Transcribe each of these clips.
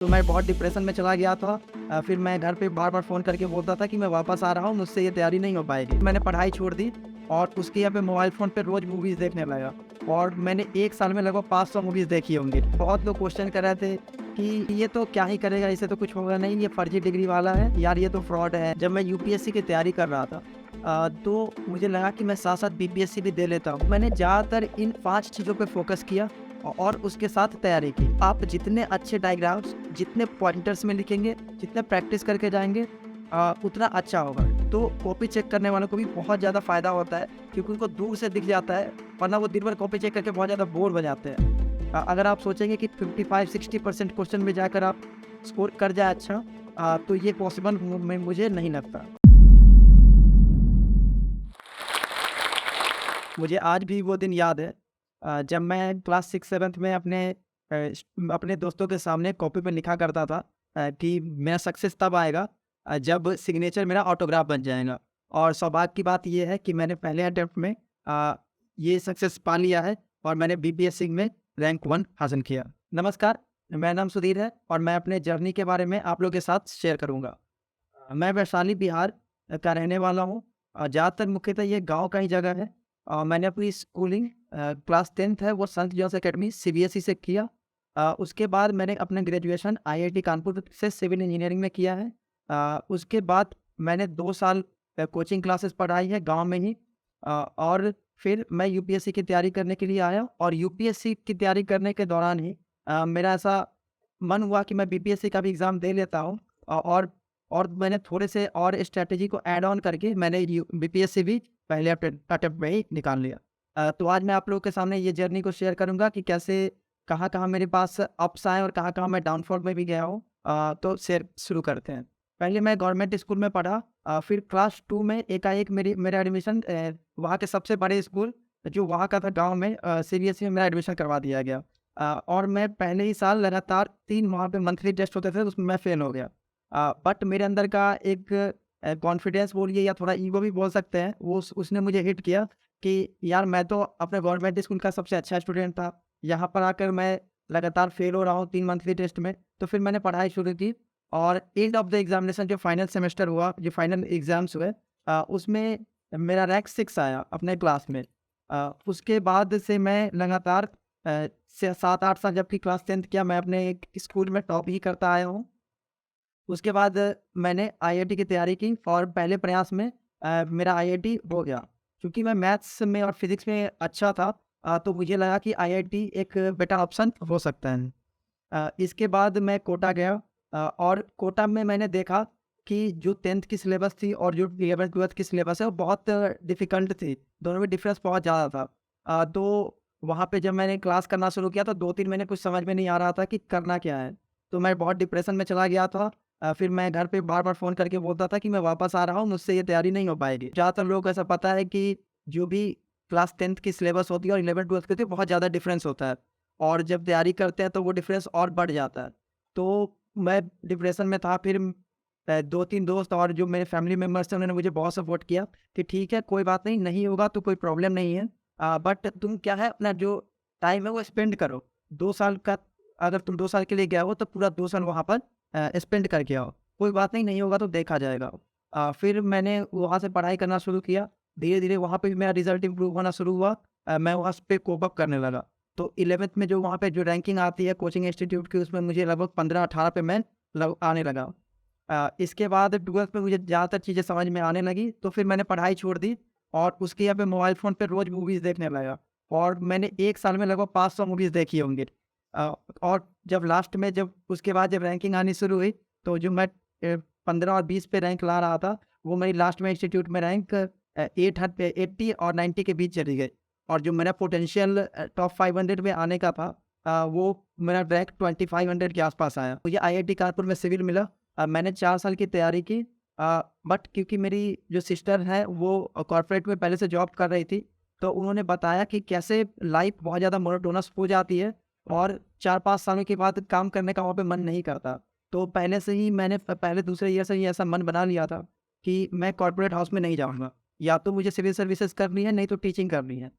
तो मैं बहुत डिप्रेशन में चला गया था। फिर मैं घर पे बार-बार फ़ोन करके बोलता था कि मैं वापस आ रहा हूँ, मुझसे ये तैयारी नहीं हो पाएगी। मैंने पढ़ाई छोड़ दी और उसके यहाँ पे मोबाइल फ़ोन पे रोज़ मूवीज़ देखने लगा और मैंने 1 साल में लगभग 500 मूवीज़ देखी होंगी। बहुत लोग क्वेश्चन कर रहे थे कि ये तो क्या ही करेगा, इससे तो कुछ होगा नहीं, ये फर्जी डिग्री वाला है, यार ये तो फ्रॉड है। जब मैं यूपीएससी की तैयारी कर रहा था तो मुझे लगा कि मैं साथ-साथ बीपीएससी भी दे लेता हूँ। मैंने ज़्यादातर इन 5 चीज़ों पे फ़ोकस किया और उसके साथ तैयारी की। आप जितने अच्छे डायग्राम्स, जितने पॉइंटर्स में लिखेंगे, जितने प्रैक्टिस करके जाएँगे उतना अच्छा होगा। तो कॉपी चेक करने वालों को भी बहुत ज़्यादा फ़ायदा होता है क्योंकि उनको दूर से दिख जाता है, वरना वो दिन भर कॉपी चेक करके बहुत ज़्यादा बोर हो जाते हैं। अगर आप सोचेंगे कि 55-60% क्वेश्चन में जाकर आप स्कोर कर जाए अच्छा तो ये पॉसिबल मुझे नहीं लगता। मुझे आज भी वो दिन याद है जब मैं क्लास 6-7 में अपने दोस्तों के सामने कॉपी पे लिखा करता था कि मेरा सक्सेस तब आएगा जब सिग्नेचर मेरा ऑटोग्राफ बन जाएगा। और सौभाग्य की बात ये है कि मैंने पहले अटेम्प्ट में ये सक्सेस पा लिया है और मैंने बीपीएससी में रैंक 1 हासिल किया। नमस्कार, मेरा नाम सुधीर है और मैं अपने जर्नी के बारे में आप लोगों के साथ शेयर करूँगा। मैं वैशाली बिहार का रहने वाला हूँ। ज़्यादातर मुख्यतः ये गाँव का ही जगह है। मैंने अपनी स्कूलिंग क्लास 10th है वो सेंट जॉन्स अकेडमी सीबीएसई से किया। उसके बाद मैंने अपना ग्रेजुएशन आईआईटी कानपुर से सिविल इंजीनियरिंग में किया है। उसके बाद मैंने 2 साल कोचिंग क्लासेस पढ़ाई है गाँव में ही। और फिर मैं यूपीएससी की तैयारी करने के लिए आया और यूपीएससी की तैयारी करने के दौरान ही मेरा ऐसा मन हुआ कि मैं बीपीएससी का भी एग्ज़ाम दे लेता हूँ। और मैंने थोड़े से और स्ट्रैटेजी को ऐड ऑन करके मैंने यू बीपीएससी भी पहले अटेम्प्ट में ही निकाल लिया। तो आज मैं आप लोगों के सामने ये जर्नी को शेयर करूँगा कि कैसे कहाँ-कहाँ मेरे पास अप्स आए और कहाँ-कहाँ मैं डाउनफॉल में भी गया हूँ। तो शेयर शुरू करते हैं। पहले मैं गवर्नमेंट स्कूल में पढ़ा। फिर क्लास 2 में एकाएक मेरा एडमिशन वहाँ के सबसे बड़े स्कूल जो वहाँ का था गाँव में सीबीएसई में मेरा एडमिशन करवा दिया गया। और मैं पहले ही साल लगातार 3 वहाँ पे मंथली टेस्ट होते थे, उसमें मैं फ़ेल हो गया। बट मेरे अंदर का एक कॉन्फिडेंस बोलिए या थोड़ा ईगो भी बोल सकते हैं, वो उसने मुझे हिट किया कि यार मैं तो अपने गवर्नमेंट स्कूल का सबसे अच्छा स्टूडेंट था। यहाँ पर आकर मैं लगातार फ़ेल हो रहा हूँ 3 मंथली टेस्ट में। तो फिर मैंने पढ़ाई शुरू की और एंड ऑफ द एग्ज़ामिनेशन जो फाइनल सेमेस्टर हुआ, जो फाइनल एग्ज़ाम्स हुए उसमें मेरा रैंक 6 आया अपने क्लास में। उसके बाद से मैं लगातार से 7-8 साल जबकि क्लास 10th किया, मैं अपने एक स्कूल में टॉप ही करता आया हूँ। उसके बाद मैंने आईआईटी की तैयारी की और पहले प्रयास में मेरा आईआईटी हो गया। चूँकि मैं मैथ्स में और फिज़िक्स में अच्छा था तो मुझे लगा कि आईआईटी एक बेटर ऑप्शन हो सकता है। इसके बाद मैं कोटा गया और कोटा में मैंने देखा कि जो 10th की सिलेबस थी और जो 11th-12th की सिलेबस है वो बहुत डिफ़िकल्ट थी। दोनों में डिफ़रेंस बहुत ज़्यादा था। तो वहाँ पे जब मैंने क्लास करना शुरू किया तो 2-3 महीने कुछ समझ में नहीं आ रहा था कि करना क्या है। तो मैं बहुत डिप्रेशन में चला गया था। फिर मैं घर पे बार-बार फ़ोन करके बोलता था कि मैं वापस आ रहा हूँ, मुझसे ये तैयारी नहीं हो पाएगी। ज़्यादातर लोगों को ऐसा पता है कि जो भी क्लास 10th की सिलेबस होती है और 11th-12th की होती है, बहुत ज़्यादा डिफ़रेंस होता है और जब तैयारी करते हैं तो वो डिफ़रेंस और बढ़ जाता है। तो मैं डिप्रेशन में था। फिर 2-3 दोस्त और जो मेरे फैमिली मेंबर्स थे उन्होंने मुझे बहुत सपोर्ट किया कि ठीक है, कोई बात नहीं, नहीं होगा तो कोई प्रॉब्लम नहीं है। बट तुम क्या है अपना जो टाइम है वो स्पेंड करो। 2 साल का अगर तुम 2 साल के लिए गए हो तो पूरा 2 साल वहाँ पर स्पेंड करके आओ। कोई बात नहीं, नहीं होगा तो देखा जाएगा। फिर मैंने वहाँ से पढ़ाई करना शुरू किया। धीरे-धीरे वहाँ पे भी मेरा रिज़ल्ट इम्प्रूव होना शुरू हुआ। मैं वहाँ पे कोप अप करने लगा। तो 11th में जो वहाँ पे जो रैंकिंग आती है कोचिंग इंस्टीट्यूट की उसमें मुझे लगभग 15-18 पे मैं आने लगा। इसके बाद 12th में मुझे ज़्यादातर चीज़ें समझ में आने लगी तो फिर मैंने पढ़ाई छोड़ दी और उसके यहाँ पे मोबाइल फ़ोन पे रोज़ मूवीज़ देखने लगा और मैंने 1 साल में लगभग 500 मूवीज़ देखी होंगी। और जब लास्ट में जब उसके बाद जब रैंकिंग आनी शुरू हुई तो जो मैं 15 और 20 पे रैंक ला रहा था वो मेरी लास्ट में इंस्टीट्यूट में रैंक 80 और 90 के बीच चली गई और जो मेरा पोटेंशियल टॉप 500 में आने का था वो मेरा रैंक 2500 के आसपास आया। मुझे आईआईटी कानपुर में सिविल मिला। मैंने 4 साल की तैयारी की बट क्योंकि मेरी जो सिस्टर है वो कॉर्पोरेट में पहले से जॉब कर रही थी तो उन्होंने बताया कि कैसे लाइफ बहुत ज़्यादा मोनोटोनस हो जाती है और 4-5 सालों के बाद काम करने का वहाँ पे मन नहीं करता। तो पहले से ही मैंने पहले दूसरे ईयर से ही ऐसा मन बना लिया था कि मैं कॉर्पोरेट हाउस में नहीं जाऊँगा। या तो मुझे सिविल सर्विसेज़ करनी है, नहीं तो टीचिंग करनी है।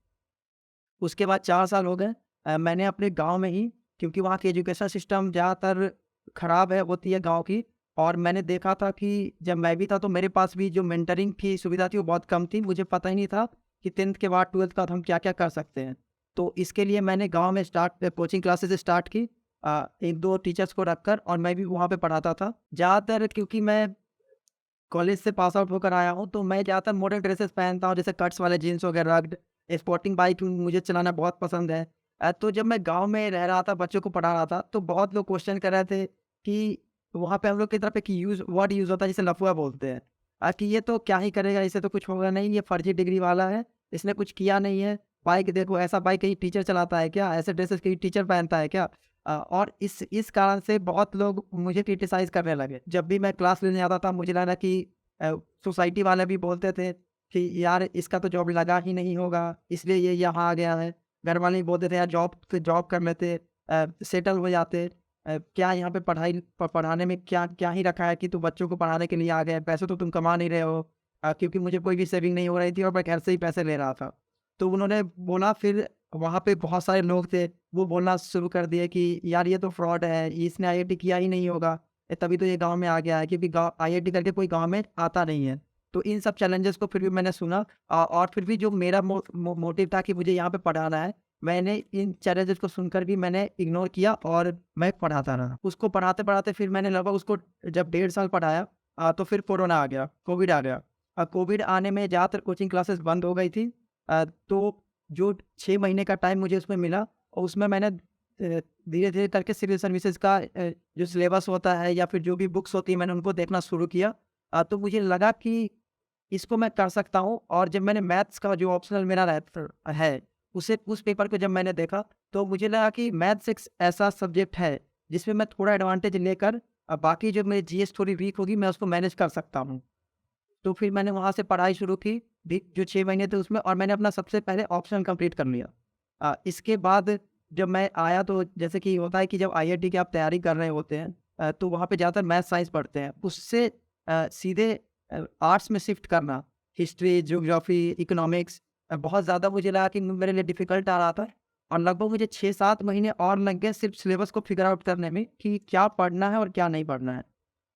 उसके बाद 4 साल हो गए। मैंने अपने गाँव में ही क्योंकि वहाँ की एजुकेशन सिस्टम ज़्यादातर ख़राब है होती है गाँव की। और मैंने देखा था कि जब मैं भी था तो मेरे पास भी जो मेंटरिंग की सुविधा थी वो बहुत कम थी। मुझे पता ही नहीं था कि 10th के बाद 12th के बाद हम क्या-क्या कर सकते हैं। तो इसके लिए मैंने गाँव में कोचिंग क्लासेस स्टार्ट की 1-2 टीचर्स को रखकर, और मैं भी वहाँ पे पढ़ाता था। ज़्यादातर क्योंकि मैं कॉलेज से पास आउट होकर आया हूँ, तो मैं ज़्यादातर मॉडर्न ड्रेसेस पहनता हूँ, जैसे कट्स वाले जीन्स वगैरह, स्पोर्टिंग बाइक मुझे चलाना बहुत पसंद है। तो जब मैं गाँव में रह रहा था, बच्चों को पढ़ा रहा था, तो बहुत लोग क्वेश्चन कर रहे थे कि वहाँ पे हम लोग की तरफ एक वर्ड यूज़ होता है जिसे लफुआ बोलते हैं। कि ये तो क्या ही करेगा, इससे तो कुछ होगा नहीं, ये फर्जी डिग्री वाला है, इसने कुछ किया नहीं है। बाइक देखो, ऐसा बाइक कहीं टीचर चलाता है क्या? ऐसे ड्रेसेस कहीं टीचर पहनता है क्या? और इस कारण से बहुत लोग मुझे क्रिटिसाइज़ करने लगे। जब भी मैं क्लास लेने आता था, मुझे लगा कि सोसाइटी वाले भी बोलते थे कि यार इसका तो जॉब लगा ही नहीं होगा, इसलिए ये यहाँ आ गया है। घर वाले भी बोलते थे यार जॉब कर लेते, सेटल हो जाते। क्या यहाँ पे पढ़ाने में क्या क्या ही रखा है कि तू बच्चों को पढ़ाने के लिए आ गया है, पैसे तो तुम कमा नहीं रहे हो। क्योंकि मुझे कोई भी सेविंग नहीं हो रही थी और मैं घर से ही पैसे ले रहा था। तो उन्होंने बोला, फिर वहाँ पे बहुत सारे लोग थे, वो बोलना शुरू कर दिए कि यार ये तो फ्रॉड है, इसने आईआईटी किया ही नहीं होगा। तभी तो ये गाँव में आ गया है, क्योंकि गाँव आईआईटी करके कोई गाँव में आता नहीं है। तो इन सब चैलेंजेस को फिर भी मैंने सुना, और फिर भी जो मेरा मोटिव था कि मुझे यहाँ पे पढ़ाना है, मैंने इन चैलेंजेस को सुनकर भी मैंने इग्नोर किया और मैं पढ़ाता रहा। उसको पढ़ाते-पढ़ाते फिर मैंने लगभग उसको जब 1.5 साल पढ़ाया, तो फिर कोरोना आ गया, कोविड आ गया। कोविड आने में ज़्यादातर कोचिंग क्लासेस बंद हो गई थी। तो जो 6 महीने का टाइम मुझे उसमें मिला, और उसमें मैंने धीरे-धीरे करके सिविल सर्विसेज़ का जो सिलेबस होता है या फिर जो भी बुक्स होती हैं, मैंने उनको देखना शुरू किया। तो मुझे लगा कि इसको मैं कर सकता हूँ, और जब मैंने मैथ्स का जो ऑप्शनल मेरा है, उस पेपर को जब मैंने देखा, तो मुझे लगा कि मैथ्स एक ऐसा सब्जेक्ट है, जिसमें मैं थोड़ा एडवांटेज लेकर बाकी जो मेरी जीएस थोड़ी वीक होगी, मैं उसको मैनेज कर सकता हूँ। तो फिर मैंने वहाँ से पढ़ाई शुरू की, जो 6 महीने थे उसमें, और मैंने अपना सबसे पहले ऑप्शनल कंप्लीट कर लिया। इसके बाद जब मैं आया, तो जैसे कि होता है कि जब आईआईटी की आप तैयारी कर रहे होते हैं, तो वहाँ पे ज़्यादातर मैथ साइंस पढ़ते हैं। उससे सीधे आर्ट्स में शिफ्ट करना, हिस्ट्री, ज्योग्राफी, इकोनॉमिक्स, बहुत ज़्यादा मुझे लगा कि मेरे लिए डिफ़िकल्ट आ रहा था, और लगभग मुझे 6-7 महीने और लग गए सिर्फ़ सिलेबस को फिगर आउट करने में कि क्या पढ़ना है और क्या नहीं पढ़ना है।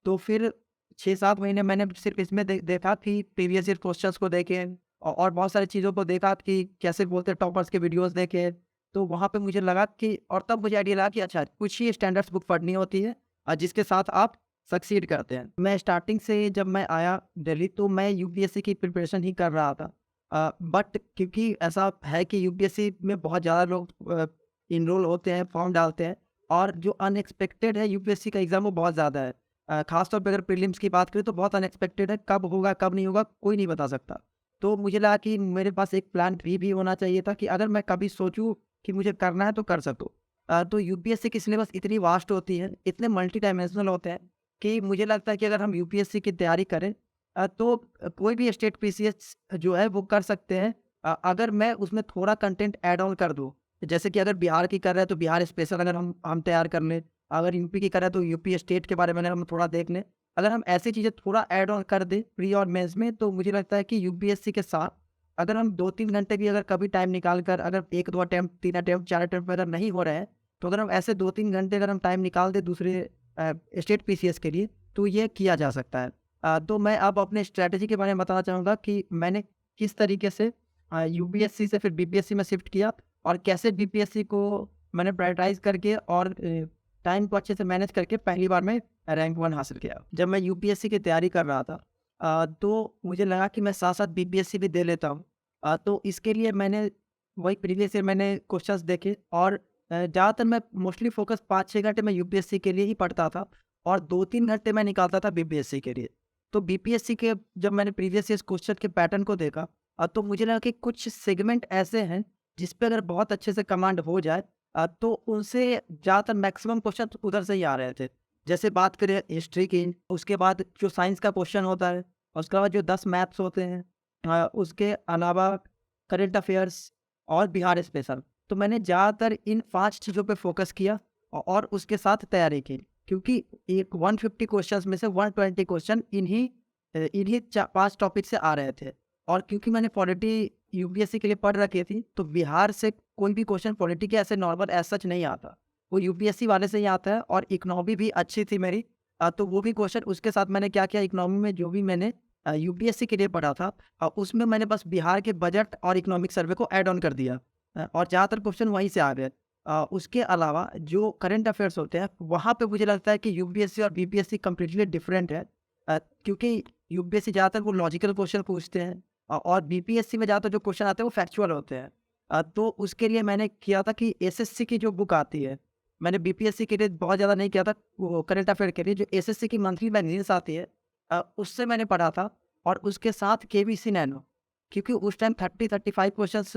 तो फिर 6-7 महीने मैंने सिर्फ़ इसमें देखा कि प्रीवियस ईयर क्वेश्चंस को देखे, और बहुत सारी चीज़ों को देखा कि कैसे बोलते हैं, टॉपर्स के वीडियोज़ देखे। तो वहाँ पे मुझे लगा कि, और तब मुझे आइडिया लगा कि अच्छा, कुछ ही स्टैंडर्ड्स बुक पढ़नी होती है, जिसके साथ आप सक्सीड करते हैं। मैं स्टार्टिंग से जब मैं आया दिल्ली, तो मैं यूपीएससी की प्रिपरेशन ही कर रहा था। बट क्योंकि ऐसा है कि यूपीएससी में बहुत ज़्यादा लोग इनरोल होते हैं, फॉर्म डालते हैं, और जो अनएक्सपेक्टेड है यूपीएससी का एग्ज़ाम, वो बहुत ज़्यादा है। ख़ास तौर पे अगर प्रीलिम्स की बात करें तो बहुत अनएक्सपेक्टेड है, कब होगा कब नहीं होगा कोई नहीं बता सकता। तो मुझे लगा कि मेरे पास एक प्लान बी भी होना चाहिए था, कि अगर मैं कभी सोचूँ कि मुझे करना है तो कर सकूँ। तो यूपीएससी की सिलेबस इतनी वास्ट होती है, इतने मल्टी डायमेंशनल होते हैं, कि मुझे लगता है कि अगर हम यूपीएससी की तैयारी करें, तो कोई भी स्टेट पीसीएस जो है वो कर सकते हैं, अगर मैं उसमें थोड़ा कंटेंट ऐड ऑन कर दूँ। जैसे कि अगर बिहार की कर रहे हैं तो बिहार स्पेशल अगर हम तैयार कर लें, अगर यूपी की कर रहे हैं तो यूपी स्टेट के बारे में अगर हम थोड़ा देख लें। अगर हम ऐसी चीज़ें थोड़ा ऐड ऑन कर दें प्री और मेंस में, तो मुझे लगता है कि यूपीएससी के साथ अगर हम 2-3 घंटे भी अगर कभी टाइम निकाल कर, अगर 1-2 अटेम्प्ट, 3 अटेम्प्ट, 4 अटेम्प्ट अगर नहीं हो रहे हैं, तो अगर हम ऐसे 2-3 घंटे अगर हम टाइम निकाल दें दूसरे स्टेट पीसीएस के लिए, तो ये किया जा सकता है। तो मैं अब अपने स्ट्रैटेजी के बारे में बताना चाहूँगा कि मैंने किस तरीके से यूपीएससी से फिर बीपीएससी में शिफ्ट किया, और कैसे बीपीएससी को मैंने प्रायोरिटाइज़ करके और टाइम को अच्छे से मैनेज करके पहली बार में रैंक 1 हासिल किया। जब मैं यूपीएससी की तैयारी कर रहा था, तो मुझे लगा कि मैं साथ-साथ बीपीएससी भी दे लेता हूँ। तो इसके लिए मैंने वही प्रीवियस ईयर मैंने क्वेश्चंस देखे, और ज़्यादातर मैं मोस्टली फ़ोकस 5-6 घंटे मैं यूपीएससी के लिए ही पढ़ता था, और 2-3 घंटे मैं निकालता था बीपीएससी के लिए। तो बीपीएससी के जब मैंने प्रीवियस ईयर्स क्वेश्चन के पैटर्न को देखा, तो मुझे लगा कि कुछ सेगमेंट ऐसे हैं जिस पे अगर बहुत अच्छे से कमांड हो जाए, तो उनसे ज़्यादातर मैक्सिमम क्वेश्चन तो उधर से ही आ रहे थे। जैसे बात करें हिस्ट्री की, उसके बाद जो साइंस का क्वेश्चन होता है, और उसके बाद जो 10 मैथ्स होते हैं, उसके अलावा करंट अफेयर्स और बिहार स्पेशल। तो मैंने ज़्यादातर इन 5 चीज़ों पे फ़ोकस किया, और उसके साथ तैयारी की। क्योंकि एक 150 क्वेश्चंस में से 120 क्वेश्चन इन्हीं 5 टॉपिक से आ रहे थे। और क्योंकि मैंने पॉलिटी यूपीएससी के लिए पढ़ रखी थी, तो बिहार से कोई भी क्वेश्चन पॉलिटी के ऐसे नॉर्मल एज़ सच नहीं आता। वो यूपीएससी वाले से ही आता है और इकोनॉमी भी अच्छी थी मेरी। तो वो भी क्वेश्चन उसके साथ मैंने क्या किया, इकोनॉमी में जो भी मैंने यूपीएससी के लिए पढ़ा था उसमें मैंने बस बिहार के बजट और इकोनॉमिक सर्वे को ऐड ऑन कर दिया और ज़्यादातर क्वेश्चन वहीं से आ गए। उसके अलावा जो करंट अफेयर्स होते हैं वहाँ पे मुझे लगता है कि यूपीएससी और बीपीएससी कंप्लीटली डिफरेंट है। क्योंकि यूपीएससी ज़्यादातर वो लॉजिकल क्वेश्चन पूछते हैं और बीपीएससी में ज़्यादातर जो क्वेश्चन आते हैं वो फैक्चुअल होते हैं। तो उसके लिए मैंने किया था कि एसएससी की जो बुक आती है, मैंने बीपीएससी के लिए बहुत ज़्यादा नहीं किया था, वो करंट अफेयर के लिए जो एसएससी की मंथली मैगज़ीन्स आती है उससे मैंने पढ़ा था और उसके साथ केबीसी नैनो, क्योंकि उस टाइम 30-35 क्वेश्चंस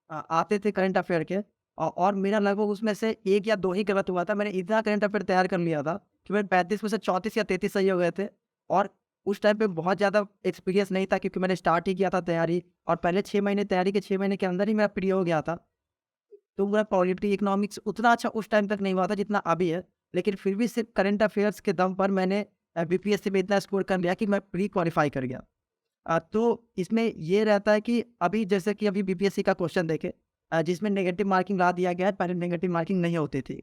आते थे करंट अफेयर के और मेरा लगभग उसमें से 1 या 2 ही गलत हुआ था। मैंने इतना करंट अफेयर तैयार कर लिया था कि मेरे 35 में से 34 या 33 सही हो गए थे और उस टाइम पे बहुत ज़्यादा एक्सपीरियंस नहीं था क्योंकि मैंने स्टार्ट ही किया था तैयारी और पहले 6 महीने तैयारी के 6 महीने के अंदर ही मेरा प्री हो गया था। तो मेरा पॉलिटी इकोनॉमिक्स उतना अच्छा उस टाइम तक नहीं हुआ था जितना अभी है। लेकिन फिर भी सिर्फ़ करंट अफेयर्स के दम पर मैंने बीपीएससी में इतना स्कोर कर लिया कि मैं प्री क्वालीफाई कर गया। तो इसमें ये रहता है कि अभी जैसे कि अभी बीपीएससी का क्वेश्चन देखें जिसमें नेगेटिव मार्किंग ला दिया गया है, पहले नेगेटिव मार्किंग नहीं होती थी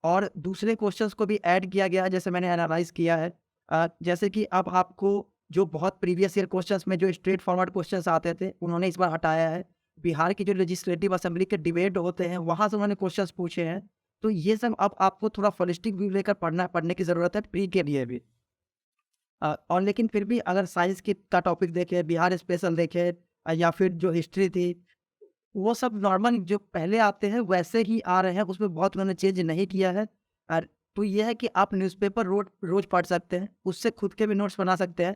और दूसरे क्वेश्चंस को भी ऐड किया गया है जैसे मैंने एनालाइज़ किया है। जैसे कि अब आपको जो बहुत प्रीवियस ईयर क्वेश्चंस में जो स्ट्रेट फॉरवर्ड क्वेश्चंस आते थे, उन्होंने इस बार हटाया है। बिहार की जो लेजिस्लेटिव असेंबली के डिबेट होते हैं, वहाँ से उन्होंने क्वेश्चंस पूछे हैं। तो ये सब अब आपको थोड़ा होलिस्टिक व्यू लेकर पढ़ने की ज़रूरत है प्री के लिए भी। और लेकिन फिर भी अगर साइंस की का टॉपिक देखें, बिहार स्पेशल देखें या फिर जो हिस्ट्री थी, वो सब नॉर्मल जो पहले आते हैं वैसे ही आ रहे हैं, उसमें बहुत उन्होंने चेंज नहीं किया है। और तो ये है कि आप न्यूज़पेपर रोज़ पढ़ सकते हैं, उससे खुद के भी नोट्स बना सकते हैं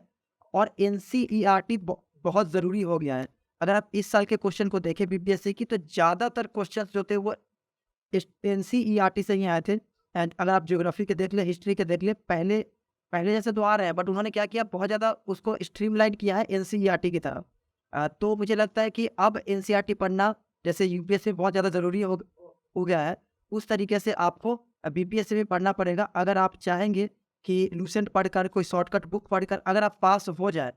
और एनसीईआरटी बहुत ज़रूरी हो गया है। अगर आप इस साल के क्वेश्चन को देखें बीपीएससी की तो ज़्यादातर क्वेश्चंस जो थे वो इस एनसीईआरटी से ही आए थे। एंड अगर आप ज्योग्राफी के देख लें, हिस्ट्री के देख लें, पहले पहले जैसे तो आ रहे हैं बट उन्होंने क्या किया, बहुत ज़्यादा उसको स्ट्रीमलाइन किया है एनसीईआरटी की तरह। तो मुझे लगता है कि अब एनसीईआरटी पढ़ना जैसे यूपीएससी में बहुत ज़्यादा ज़रूरी हो गया है, उस तरीके से आपको बीपीएससी में पढ़ना पड़ेगा अगर आप चाहेंगे कि लूसेंट पढ़कर कोई शॉर्टकट बुक पढ़कर अगर आप पास हो जाए।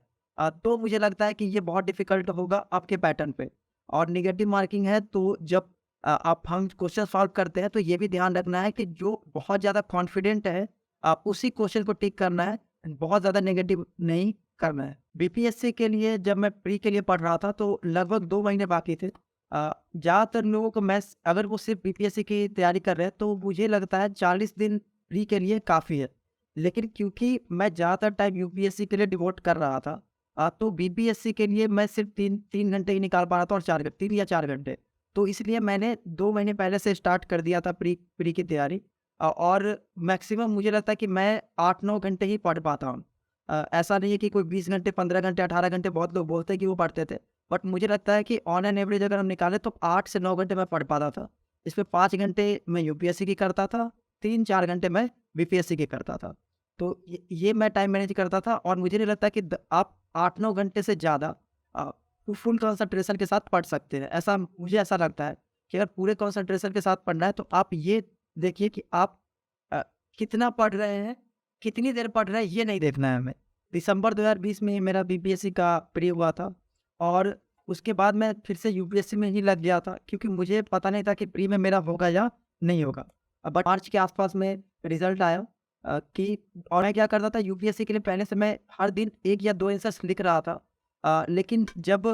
तो मुझे लगता है कि ये बहुत डिफ़िकल्ट होगा आपके पैटर्न पे। और नेगेटिव मार्किंग है तो जब आप हम क्वेश्चन सॉल्व करते हैं तो ये भी ध्यान रखना है कि जो बहुत ज़्यादा कॉन्फिडेंट है आप उसी क्वेश्चन को टिक करना है, बहुत ज़्यादा नेगेटिव नहीं करना है। बीपीएससी के लिए जब मैं प्री के लिए पढ़ रहा था तो लगभग 2 महीने बाकी थे। ज़्यादातर लोगों को अगर वो सिर्फ बीपीएससी की तैयारी कर रहे हैं तो मुझे लगता है 40 दिन प्री के लिए काफ़ी है। लेकिन क्योंकि मैं ज़्यादातर टाइम यूपीएससी के लिए डिवोट कर रहा था तो बीपीएससी के लिए मैं सिर्फ 3 घंटे ही निकाल पा रहा था और 3 या 4 घंटे। तो इसलिए मैंने 2 महीने पहले से स्टार्ट कर दिया था प्री प्री की तैयारी। और मैक्सिमम मुझे लगता है कि मैं 8-9 घंटे ही पढ़ पाता हूँ। ऐसा नहीं है कि कोई 20 घंटे, 15 घंटे, 18 घंटे बहुत लोग बोलते हैं कि वो पढ़ते थे। बट मुझे लगता है कि ऑन एन एवरेज अगर हम निकालें तो 8 से 9 घंटे मैं पढ़ पाता था। इसमें 5 घंटे मैं यूपीएससी की करता था, 3-4 घंटे मैं बीपीएससी की करता था। तो ये मैं टाइम मैनेज करता था और मुझे नहीं लगता कि आप 8-9 घंटे से ज़्यादा अ, फुल कंसंट्रेशन के साथ पढ़ सकते हैं। मुझे ऐसा लगता है कि अगर पूरे कंसंट्रेशन के साथ पढ़ना है तो आप ये देखिए कि आप अ, कितना पढ़ रहे हैं, कितनी देर पढ़ रहे हैं, ये नहीं देखना है हमें। दिसंबर 2020 में मेरा बीपीएससी का प्री हुआ था और उसके बाद मैं फिर से यूपीएससी में ही लग गया था क्योंकि मुझे पता नहीं था कि प्री में मेरा होगा या नहीं होगा। बट मार्च के आसपास में रिजल्ट आया कि और मैं क्या करता था यूपीएससी के लिए पहले से मैं हर दिन 1 या 2 आंसर्स लिख रहा था। लेकिन जब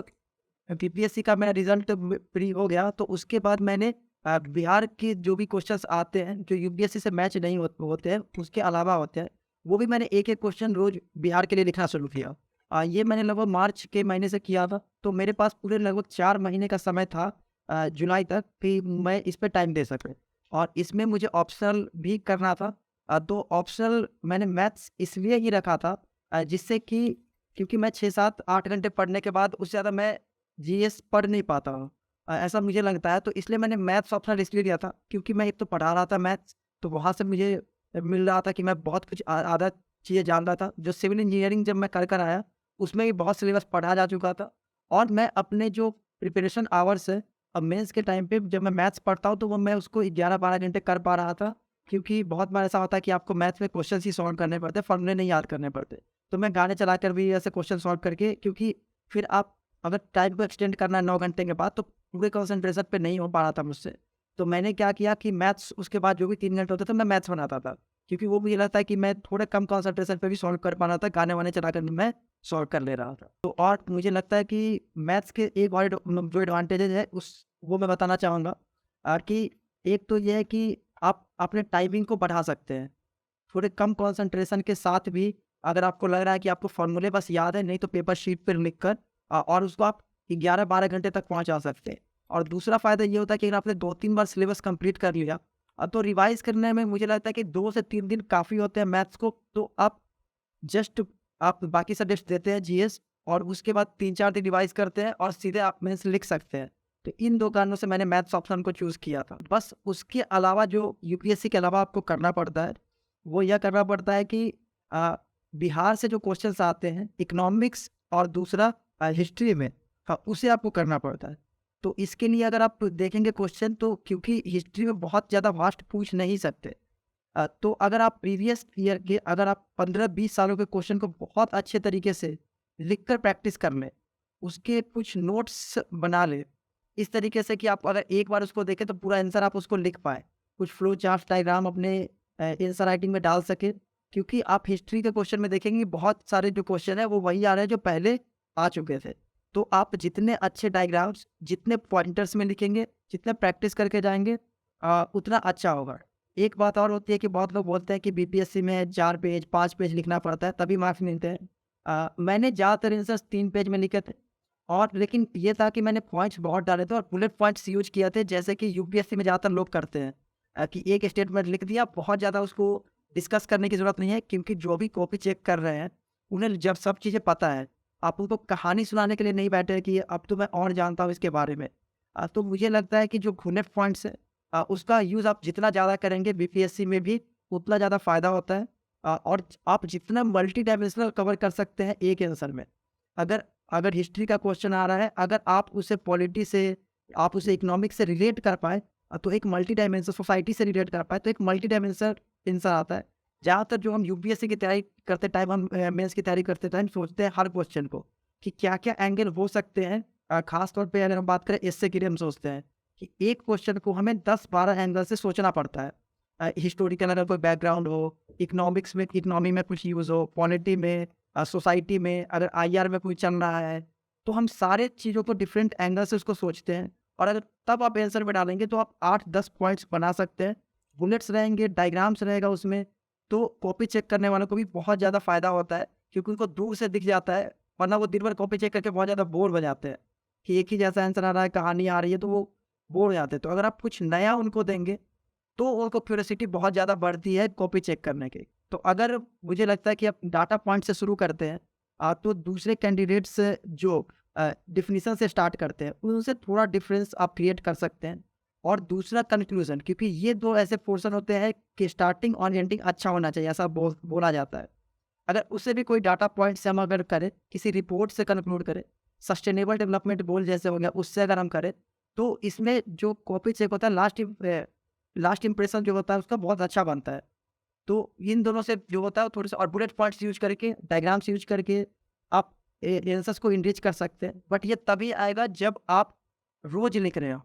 बीपीएससी का मेरा रिजल्ट प्री हो गया तो उसके बाद मैंने बिहार के जो भी क्वेश्चंस आते हैं जो यूपीएससी से मैच नहीं होते हैं उसके अलावा होते हैं, वो भी मैंने एक-एक क्वेश्चन रोज बिहार के लिए लिखना शुरू किया। ये मैंने लगभग मार्च के महीने से किया था, तो मेरे पास पूरे लगभग 4 महीने का समय था जुलाई तक कि मैं इस पे टाइम दे सकूँ और इसमें मुझे ऑप्शनल भी करना था। तो ऑप्शनल मैंने मैथ्स इसलिए ही रखा था जिससे कि क्योंकि मैं 6-7-8 घंटे पढ़ने के बाद उससे ज़्यादा मैं जीएस पढ़ नहीं पाता हूँ। ऐसा मुझे लगता है तो इसलिए मैंने मैथ्स ऑप्शनल इसलिए लिया था क्योंकि मैं एक तो पढ़ा रहा था मैथ्स, तो वहाँ से मुझे मिल रहा था कि मैं बहुत कुछ आधा चीज़ें जान रहा था। जो सिविल इंजीनियरिंग जब मैं कर आया उसमें भी बहुत सिलेबस पढ़ा जा चुका था और मैं अपने जो प्रिपरेशन आवर्स है अब मेंस के टाइम पे जब मैं मैथ्स पढ़ता हूँ तो वो मैं उसको 11-12 घंटे कर पा रहा था क्योंकि बहुत बार ऐसा होता है कि आपको मैथ्स में क्वेश्चन ही सॉल्व करने पड़ते हैं, फॉर्मूले नहीं याद करने पड़ते। तो मैं गाने चलाकर भी ऐसे क्वेश्चन सॉल्व करके क्योंकि फिर आप अगर टाइम को एक्सटेंड करना है 9 घंटे के बाद तो पूरे कंसंट्रेशन पे नहीं हो पा रहा था मुझसे। तो मैंने क्या किया कि मैथ्स उसके बाद जो भी 3 घंटे होते थे मैं मैथ्स बनाता था। क्योंकि वो मुझे लगता है कि मैं थोड़े कम कंसंट्रेशन पे भी सॉल्व कर पा रहा था, गाने-वाने चलाकर मैं सॉल्व कर ले रहा था। तो और मुझे लगता है कि मैथ्स के एक और जो एडवांटेजेज़ है वो मैं बताना चाहूँगा कि एक तो ये है कि आप अपने टाइमिंग को बढ़ा सकते हैं। थोड़े कम कंसंट्रेशन के साथ भी अगर आपको लग रहा है कि आपको फ़ॉर्मूले बस याद है, नहीं तो पेपर शीट पर लिख कर और उसको आप 11-12 घंटे तक पहुँचा सकते हैं। और दूसरा फ़ायदा ये होता है कि अगर आपने 2-3 बार सिलेबस कंप्लीट कर लिया तो रिवाइज़ करने में मुझे लगता है कि 2 से 3 दिन काफ़ी होते हैं मैथ्स को। तो जस्ट आप बाकी सब्जेक्ट्स देते हैं जीएस और उसके बाद 3-4 दिन रिवाइज़ करते हैं और सीधे आप मेंस लिख सकते हैं। तो इन 2 कारणों से मैंने मैथ्स ऑप्शन को चूज़ किया था। बस उसके अलावा जो यूपीएससी के अलावा आपको करना पड़ता है, वो यह करना पड़ता है कि अ, बिहार से जो क्वेश्चन्स आते हैं इकोनॉमिक्स और दूसरा हिस्ट्री में, हाँ, उसे आपको करना पड़ता है। तो इसके लिए अगर आप देखेंगे क्वेश्चन तो क्योंकि हिस्ट्री में बहुत ज़्यादा वास्ट पूछ नहीं सकते। तो अगर आप प्रीवियस ईयर के अगर आप 15-20 सालों के क्वेश्चन को बहुत अच्छे तरीके से लिख कर प्रैक्टिस कर लें, उसके कुछ नोट्स बना लें, इस तरीके से कि आप अगर एक बार उसको देखें तो पूरा आंसर आप उसको लिख पाएँ। कुछ फ्लो चार्ट डायग्राम अपने आंसर राइटिंग में डाल सकें, क्योंकि आप हिस्ट्री के क्वेश्चन में देखेंगे बहुत सारे जो क्वेश्चन हैं वो वही आ रहे हैं जो पहले आ चुके थे। तो आप जितने अच्छे डायग्राम्स, जितने पॉइंटर्स में लिखेंगे, जितने प्रैक्टिस करके जाएँगे उतना अच्छा होगा। एक बात और होती है कि बहुत लोग बोलते हैं कि बीपीएससी में 4 पेज, 5 पेज लिखना पड़ता है तभी मार्क्स मिलते हैं। मैंने ज़्यादातर आंसर्स 3 पेज में लिखे थे और लेकिन ये था कि मैंने पॉइंट्स बहुत डाले थे और बुलेट पॉइंट्स यूज़ किए थे जैसे कि यूपीएससी में ज़्यादातर लोग करते हैं कि एक स्टेटमेंट लिख दिया, बहुत ज़्यादा उसको डिस्कस करने की ज़रूरत नहीं है क्योंकि जो भी कॉपी चेक कर रहे हैं, उन्हें जब सब चीज़ें पता है, आप उनको कहानी सुनाने के लिए नहीं बैठे हैं कि अब तो मैं और जानता हूँ इसके बारे में। तो मुझे लगता है कि जो बुलेट पॉइंट्स हैं उसका यूज़ आप जितना ज़्यादा करेंगे बीपीएससी में भी उतना ज़्यादा फ़ायदा होता है। और आप जितना मल्टी डायमेंशनल कवर कर सकते हैं एक आंसर में। अगर अगर हिस्ट्री का क्वेश्चन आ रहा है, अगर आप उसे पॉलिटी से, आप उसे इकोनॉमिक्स से रिलेट कर पाएँ तो एक मल्टी डायमेंशनल सोसाइटी से रिलेट कर पाएँ तो एक मल्टी डायमेंशनल आंसर आता है। ज़्यादातर जो हम यूपीएससी की तैयारी करते टाइम हम मेंस की तैयारी करते टाइम सोचते हैं हर क्वेश्चन को कि क्या-क्या एंगल हो सकते हैं। ख़ास तौर पे अगर हम बात करें एस्से के लिए हम सोचते हैं कि एक क्वेश्चन को हमें 10-12 एंगल से सोचना पड़ता है। हिस्टोरिकल अगर कोई बैकग्राउंड हो, इकोनॉमिक्स में इकोनॉमी में कुछ यूज़ हो, पॉलिटी में, सोसाइटी में, अगर आईआर में कोई चल रहा है, तो हम सारे चीज़ों को डिफरेंट एंगल से उसको सोचते हैं और अगर तब आप आंसर में डालेंगे तो आप 8-10 पॉइंट्स बना सकते हैं। बुलेट्स रहेंगे, डायग्राम्स रहेगा उसमें, तो कॉपी चेक करने वालों को भी बहुत ज़्यादा फ़ायदा होता है क्योंकि उनको दूर से दिख जाता है, वरना वो दिन भर कॉपी चेक करके बहुत ज़्यादा बोर हो जाते हैं कि एक ही जैसा आंसर आ रहा है, कहानी आ रही है, तो वो बोर हो जाते हैं। तो अगर आप कुछ नया उनको देंगे, तो उनको क्यूरियोसिटी बहुत ज़्यादा बढ़ती है कॉपी चेक करने की। तो अगर मुझे लगता है कि आप डाटा पॉइंट से शुरू करते हैं तो दूसरे कैंडिडेट्स जो डेफिनिशन से स्टार्ट करते हैं, उनसे थोड़ा डिफरेंस आप क्रिएट कर सकते हैं। और दूसरा कंक्लूज़न, क्योंकि ये 2 ऐसे पोर्शन होते हैं कि स्टार्टिंग और एंडिंग अच्छा होना चाहिए, ऐसा बोला जाता है। अगर उससे भी कोई डाटा पॉइंट से हम अगर करें, किसी रिपोर्ट से कंक्लूड करें, सस्टेनेबल डेवलपमेंट गोल जैसे हो गया, उससे अगर हम करें, तो इसमें जो कॉपी चेक होता है लास्ट इंप्रेशन जो होता है उसका बहुत अच्छा बनता है। तो इन दोनों से जो होता है थोड़े से और बुलेट पॉइंट्स यूज़ करके, डायग्राम्स यूज़ करके आप आंसर्स को एनरिच कर सकते हैं। बट ये तभी आएगा जब आप रोज़ लिख रहे हो।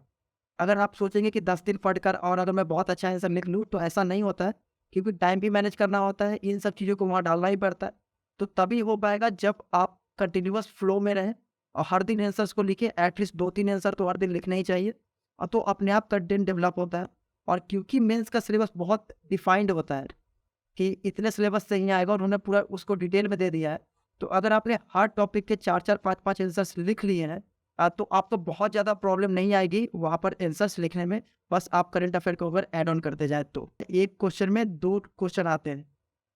अगर आप सोचेंगे कि 10 दिन पढ़कर और अगर मैं बहुत अच्छा आंसर लिख लूँ, तो ऐसा नहीं होता है क्योंकि टाइम भी मैनेज करना होता है, इन सब चीज़ों को वहाँ डालना ही पड़ता है। तो तभी हो पाएगा जब आप कंटिन्यूअस फ्लो में रहें और हर दिन आंसर्स को लिखें, एटलीस्ट 2-3 आंसर तो हर दिन लिखने ही चाहिए। तो अपने आप कंटेंट डेवलप होता है और क्योंकि मेंस का सिलेबस बहुत डिफाइंड होता है कि इतने सिलेबस से ही आएगा और उन्होंने पूरा उसको डिटेल में दे दिया है। तो अगर आपने हर टॉपिक के 4-4, 5-5 आंसर्स लिख लिए हैं तो आपको बहुत ज़्यादा प्रॉब्लम नहीं आएगी वहाँ पर आंसर्स लिखने में, बस आप करंट अफेयर को अगर ऐड ऑन करते जाएँ तो। एक क्वेश्चन में 2 क्वेश्चन आते हैं,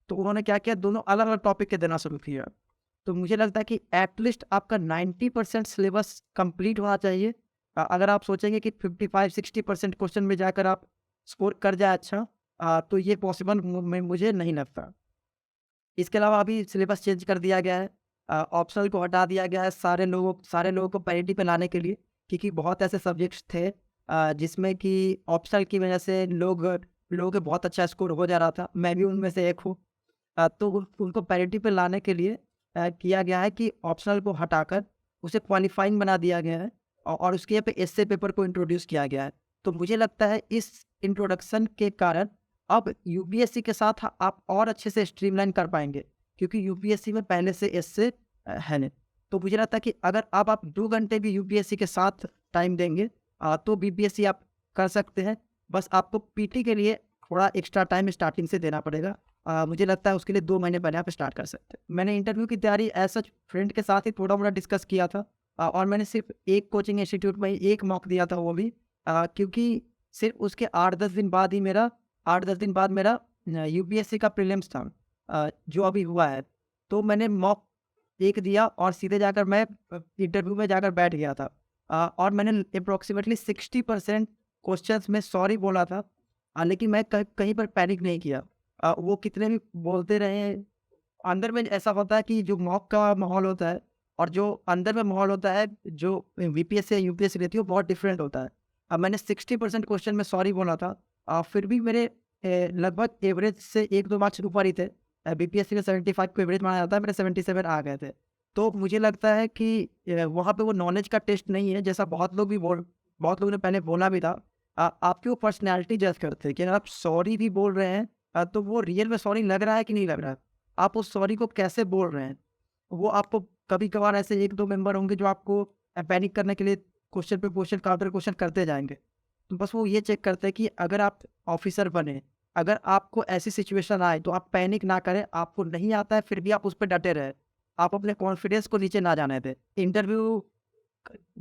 तो उन्होंने क्या किया, दोनों अलग-अलग टॉपिक के देना शुरू किया। तो मुझे लगता है कि एटलीस्ट आपका 90% सिलेबस कंप्लीट होना चाहिए। अगर आप सोचेंगे कि 55-60% क्वेश्चन में जाकर आप स्कोर कर जाए अच्छा, तो ये पॉसिबल मुझे नहीं लगता। इसके अलावा अभी सिलेबस चेंज कर दिया गया है, ऑप्शनल को हटा दिया गया है सारे लोगों को पैरिटी पे लाने के लिए, क्योंकि बहुत ऐसे सब्जेक्ट्स थे जिसमें कि ऑप्शनल की वजह से लोगों के बहुत अच्छा स्कोर हो जा रहा था, मैं भी उनमें से एक हूँ। तो उनको पैरिटी पे लाने के लिए किया गया है कि ऑप्शनल को हटाकर उसे क्वालिफाइंग बना दिया गया है और उसके यहाँ पे एस्से पेपर को इंट्रोड्यूस किया गया है। तो मुझे लगता है इस इंट्रोडक्शन के कारण अब यूपीएससी के साथ आप और अच्छे से स्ट्रीमलाइन कर पाएंगे, क्योंकि यूपीएससी में पहले से इससे है नहीं। तो मुझे लगता है कि अगर अब आप 2 घंटे भी यूपीएससी के साथ टाइम देंगे तो बीपीएससी आप कर सकते हैं। बस आपको पीटी के लिए थोड़ा एक्स्ट्रा टाइम स्टार्टिंग से देना पड़ेगा। मुझे लगता है उसके लिए 2 महीने पहले आप स्टार्ट कर सकते हैं। मैंने इंटरव्यू की तैयारी ऐसा फ्रेंड के साथ ही थोड़ा मोड़ा डिस्कस किया था, और मैंने सिर्फ एक कोचिंग इंस्टीट्यूट में एक मॉक दिया था, वो भी क्योंकि सिर्फ उसके 8-10 दिन बाद ही मेरा यूपीएससी का प्रीलिम्स था जो अभी हुआ है। तो मैंने मॉक एक दिया और सीधे जाकर मैं इंटरव्यू में जाकर बैठ गया था, और मैंने अप्रोक्सीमेटली 60% क्वेश्चंस में सॉरी बोला था, लेकिन मैं कहीं पर पैनिक नहीं किया। वो कितने भी बोलते रहे, अंदर में ऐसा होता है कि जो मॉक का माहौल होता है और जो अंदर में माहौल होता है, जो बीपीएससी या यूपीएससी रहती है, वो बहुत डिफरेंट होता है। अब मैंने 60% क्वेश्चन में सॉरी बोला था, फिर भी मेरे लगभग एवरेज से 1-2 मार्क्स ऊपर ही थे। बीपीएससी में 75 को एवरेज माना जाता है, मेरे 77 आ गए थे। तो मुझे लगता है कि वहाँ पे वो नॉलेज का टेस्ट नहीं है, जैसा बहुत लोगों ने पहले बोला भी था। आपकी वो पर्सनैलिटी जज करते हैं कि अगर आप सॉरी भी बोल रहे हैं तो वो रियल में सॉरी लग रहा है कि नहीं लग रहा है, आप उस सॉरी को कैसे बोल रहे हैं। वो आपको कभी कभार ऐसे 1-2 मेंबर होंगे जो आपको पैनिक करने के लिए क्वेश्चन पे क्वेश्चन काउंटर क्वेश्चन करते जाएंगे। तो बस वो ये चेक करते हैं कि अगर आप ऑफिसर बने, अगर आपको ऐसी सिचुएशन आए तो आप पैनिक ना करें। आपको नहीं आता है फिर भी आप उस पर डटे रहे, आप अपने कॉन्फिडेंस को नीचे ना जाने दें। इंटरव्यू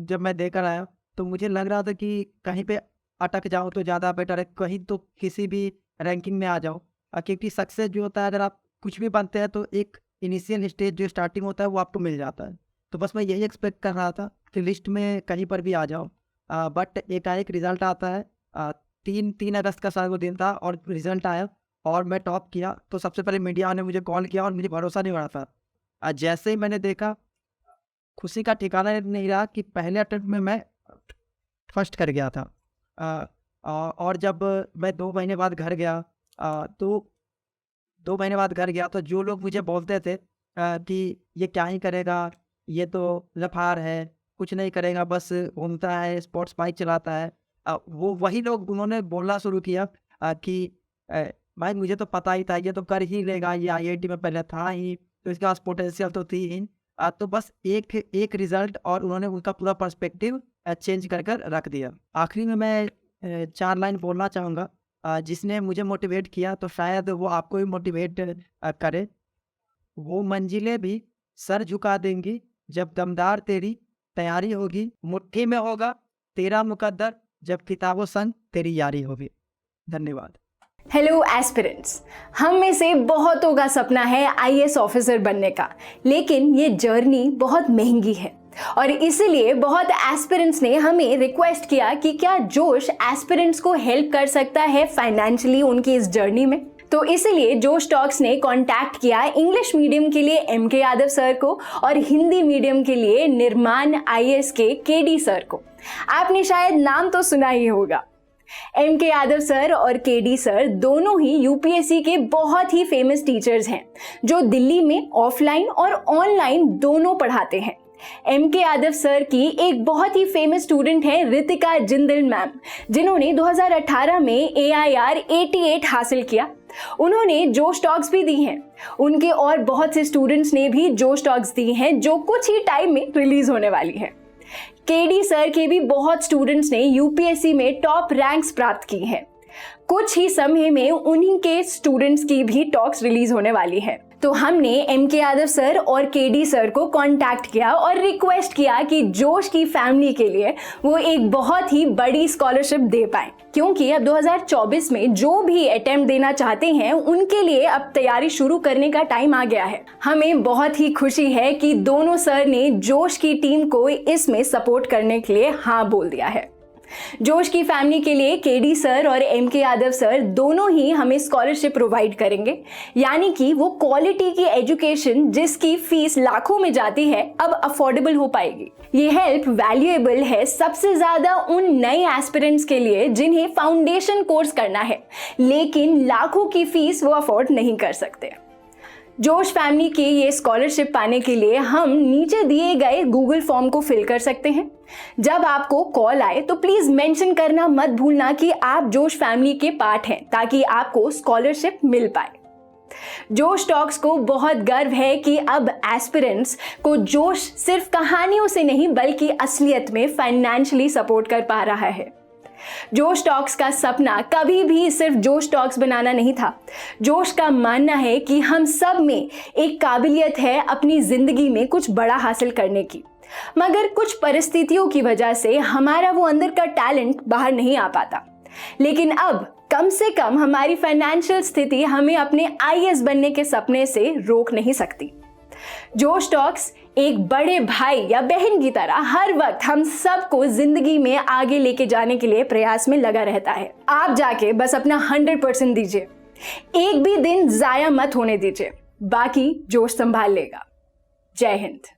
जब मैं देकर आया तो मुझे लग रहा था कि कहीं पे अटक जाओ तो ज़्यादा बेटर है, कहीं तो किसी भी रैंकिंग में आ जाओ, क्योंकि सक्सेस जो होता है, अगर आप कुछ भी बनते हैं तो एक इनिशियल स्टेज जो स्टार्टिंग होता है वो आपको मिल जाता है। तो बस मैं यही एक्सपेक्ट कर रहा था कि लिस्ट में कहीं पर भी आ जाओ, बट एकाएक रिजल्ट आता है। 3 अगस्त का शायद वो दिन था और रिजल्ट आया और मैं टॉप किया। तो सबसे पहले मीडिया ने मुझे कॉल किया और मुझे भरोसा नहीं हो रहा था। जैसे ही मैंने देखा, खुशी का ठिकाना नहीं रहा कि पहले अटेम्प्ट में मैं फर्स्ट कर गया था। और जब मैं 2 महीने बाद घर गया, तो 2 महीने बाद घर गया तो जो लोग मुझे बोलते थे कि ये क्या ही करेगा, ये तो लफार है, कुछ नहीं करेगा, बस घूमता है, स्पोर्ट्स बाइक चलाता है, वो वही लोग उन्होंने बोलना शुरू किया कि भाई मुझे तो पता ही था ये तो कर ही लेगा, ये आईआईटी में पहले था ही, तो इसके पास पोटेंशियल तो थी ही। तो बस एक रिजल्ट और उन्होंने उनका पूरा पर्सपेक्टिव चेंज कर रख दिया। आखिरी में मैं 4 लाइन बोलना चाहूँगा, जिसने मुझे मोटिवेट किया तो शायद वो आपको भी मोटिवेट करे। वो मंजिलें भी सर झुका देंगी जब दमदार तेरी तैयारी होगी, मुट्ठी में होगा तेरा मुकद्दर जब किताबों संग तेरी यारी होगी। धन्यवाद। हेलो एस्पिरेंट्स, हम में से बहुतों का सपना है आईएएस ऑफिसर बनने का, लेकिन ये जर्नी बहुत महंगी है और इसीलिए बहुत एस्पिरेंट्स ने हमें रिक्वेस्ट किया कि क्या जोश एस्पिरेंट्स को हेल्प कर सकता है फाइनेंशियली उनकी इस जर्नी में। तो इसीलिए जोश टॉक्स ने कांटेक्ट किया इंग्लिश मीडियम के लिए एमके यादव सर को और हिंदी मीडियम के लिए निर्माण आईएएस के केडी सर को। आपने शायद नाम तो सुना ही होगा। एमके यादव सर और केडी सर दोनों ही यूपीएससी के बहुत ही फेमस टीचर्स हैं जो दिल्ली में ऑफलाइन और ऑनलाइन दोनों पढ़ाते हैं। एमके यादव सर की एक बहुत ही फेमस स्टूडेंट है रितिका जिंदल मैम, जिन्होंने 2018 में AIR 88 हासिल किया। उन्होंने जोश टॉक्स भी दी हैं। उनके और बहुत से स्टूडेंट्स ने भी जोश टॉक्स दी हैं जो कुछ ही टाइम में रिलीज होने वाली है। केडी सर के भी बहुत स्टूडेंट्स ने यूपीएससी में टॉप रैंक्स प्राप्त की हैं। कुछ ही समय में उन्हीं के स्टूडेंट्स की भी टॉक्स रिलीज होने वाली है। तो हमने एमके यादव सर और केडी सर को कांटेक्ट किया और रिक्वेस्ट किया कि जोश की फैमिली के लिए वो एक बहुत ही बड़ी स्कॉलरशिप दे पाए, क्योंकि अब 2024 में जो भी अटेम्प्ट देना चाहते हैं उनके लिए अब तैयारी शुरू करने का टाइम आ गया है। हमें बहुत ही खुशी है कि दोनों सर ने जोश की टीम को इसमें सपोर्ट करने के लिए हाँ बोल दिया है। जोश की फैमिली के लिए केडी सर और एमके यादव सर दोनों ही हमें स्कॉलरशिप प्रोवाइड करेंगे, यानी कि वो क्वालिटी की एजुकेशन जिसकी फीस लाखों में जाती है अब अफोर्डेबल हो पाएगी। ये हेल्प वैल्यूएबल है सबसे ज्यादा उन नए एस्पिरेंट्स के लिए जिन्हें फाउंडेशन कोर्स करना है लेकिन लाखों की फीस वो अफोर्ड नहीं कर सकते। जोश फैमिली की ये स्कॉलरशिप पाने के लिए हम नीचे दिए गए गूगल फॉर्म को फिल कर सकते हैं। जब आपको कॉल आए तो प्लीज मेंशन करना मत भूलना कि आप जोश फैमिली के पार्ट हैं, ताकि आपको स्कॉलरशिप मिल पाए। जोश टॉक्स को बहुत गर्व है कि अब एस्पिरेंट्स को जोश सिर्फ कहानियों से नहीं बल्कि असलियत में फाइनेंशियली सपोर्ट कर पा रहा है। जोश टॉक्स का सपना कभी भी सिर्फ जोश टॉक्स बनाना नहीं था। जोश का मानना है कि हम सब में एक काबिलियत है अपनी जिंदगी में कुछ बड़ा हासिल करने की, मगर कुछ परिस्थितियों की वजह से हमारा वो अंदर का टैलेंट बाहर नहीं आ पाता। लेकिन अब कम से कम हमारी फाइनेंशियल स्थिति हमें अपने आईएएस बनने के सपने से रोक नहीं सकती। जोश टॉक्स एक बड़े भाई या बहन की तरह हर वक्त हम सबको जिंदगी में आगे लेके जाने के लिए प्रयास में लगा रहता है। आप जाके बस अपना 100% दीजिए, एक भी दिन जाया मत होने दीजिए, बाकी जोश संभाल लेगा। जय हिंद।